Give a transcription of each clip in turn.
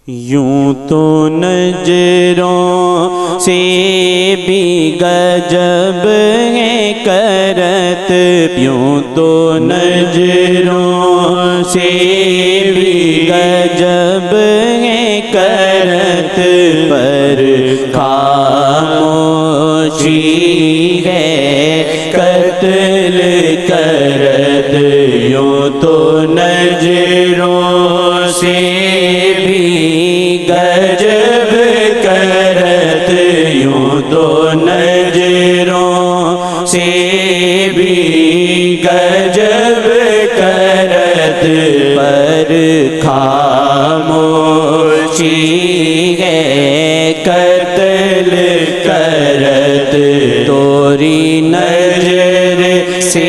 یوں تو نظروں سے بھی غضب ہے کرت، یوں تو نظروں سے بھی غضب ہے کرت، پر خاموشی ہے قتل کرت، یوں تو نظروں سے بھی غضب کرت، یوں تو نظروں سے بھی غضب کرت، پر خاموشی ہے قتل کرت، توری نظر سے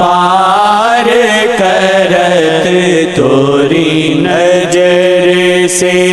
پار کرت، توری نظر سے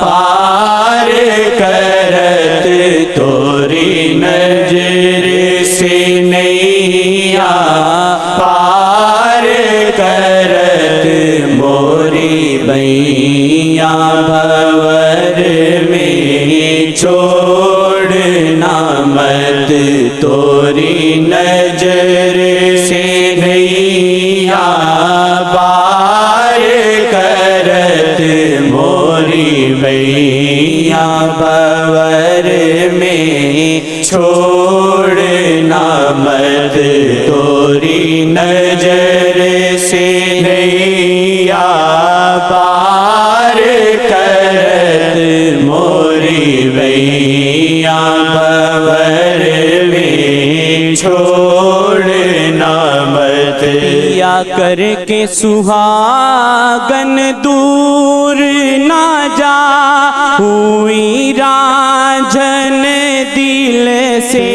پار کرت، توری نظر سے نیاں پار کرت، موری بیاں بھور میں چھوڑنا مت، توری نظر سے نیاں پار کرت، موری بیاں بھور میں چھوڑنا مت، توری نظر سے نیاں پار کرت، موری بیاں بھور میں چھوڑنا مت، یا کر کے سہاگن دور نہ جا ہوئی راجھن دل سے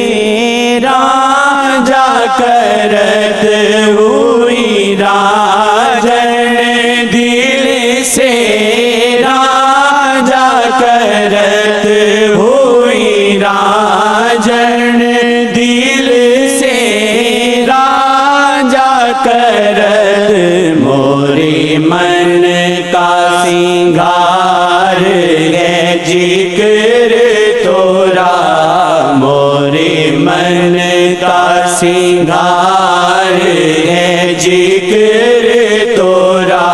راجا کرت، ہوئی راجھن دل سے راجا کرت، ہوئی راجھن دل سے راجا کرت، موری من کا سنگار ہے ذکر تورا، موری من کا سنگار ہے ذکر تورا،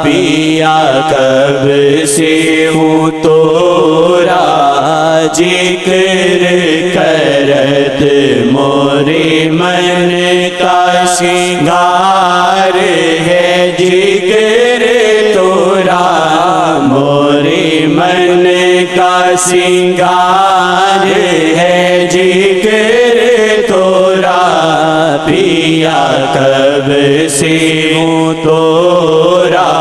پیا کب سے ہوں تورا ذکر کرت، موری من کا سنگار ہے ذکر تورا، موری من کا سنگار ہے ذکر تورا، پیا کب سے ہوں تورا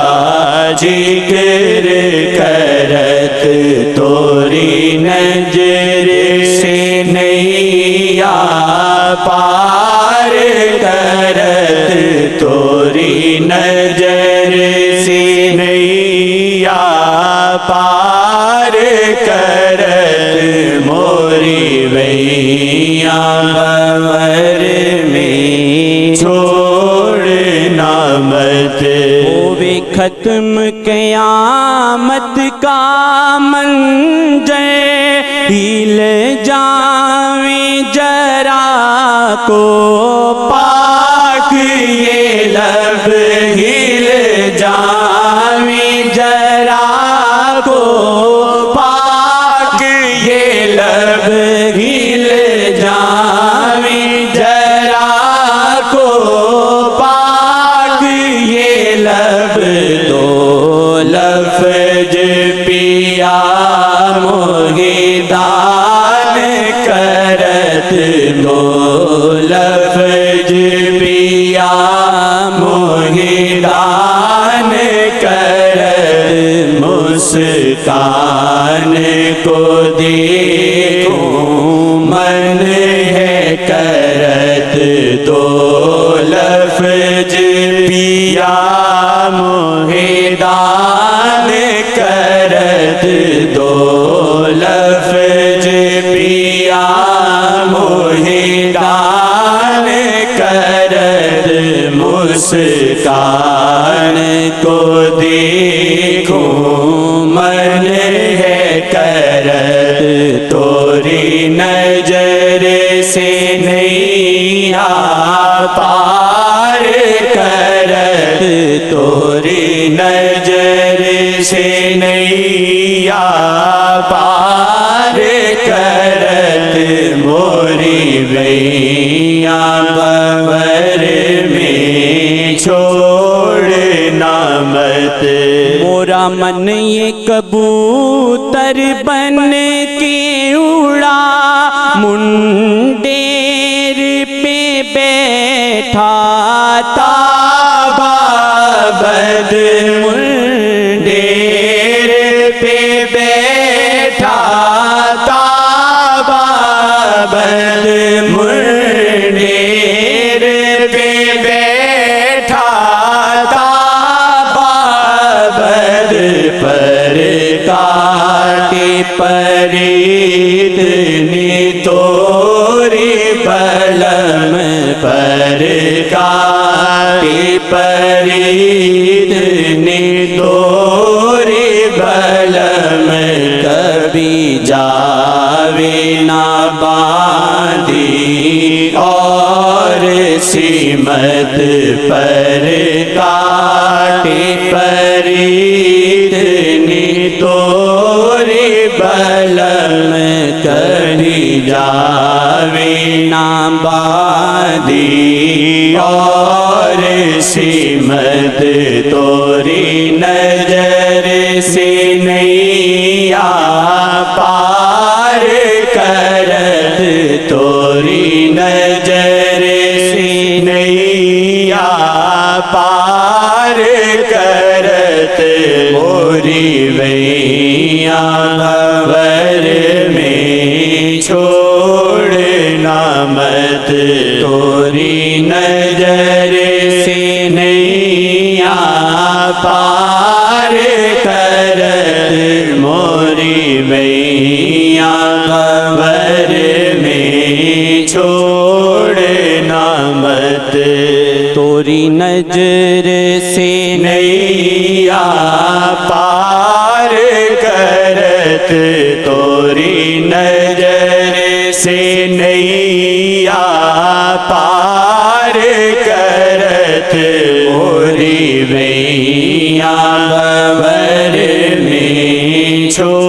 ذکر کرت، توری نظر سے نیاں پار کرت، توری نظر سے نیاں پار کرت، موری بیاں بھور میں چھوڑنا مت، ہوے ختم قیامت کا منظر، ہل جاویں ذرا کو پاک یہ لب، ہل جاویں ذرا کو پاک یہ لب، ہل جاویں ذرا کو پاک یہ لب، دو لفظ پیا موہدان کرت، دو لفظ پیا موہدان کرت، مسکان کو دیکھوں من ہے کرت، دو لفظ پیا موہدان کرت، دو لفظ پیا موہدان کرت، مسکان جان کو دیکھوں من ہے کرت توری نظر سے نیا پار کرت توری نظر سے نیا پار کرت موری ویاں بور میں چھوڑنا مت مورا من یہ کبوتر بن کے اڑا منڈیر پہ بیٹھا بد منڈیر پہ بیٹھا بد منڈیر پہ بیٹھا بد پر کاٹی پرید نی توری بلم پر کاٹی پرید نی توری بلم کبھی جاوے نہ باندھی اور سمت پر کاٹی پرید نی توری بلم کبھی جاوے نہ باندھی اور سمت توری نظر سے نیا پار کرت توری نظر سے نیا پار کرت موری ویاں بور میں چھوڑنا مت توری نظر سے نیا پار کرت موری ویاں بور میں چھوڑنا مت توری نظر سے نیا پار کرت توری نظر سے نیا پار کرت موری ویاں بور میں چھوڑ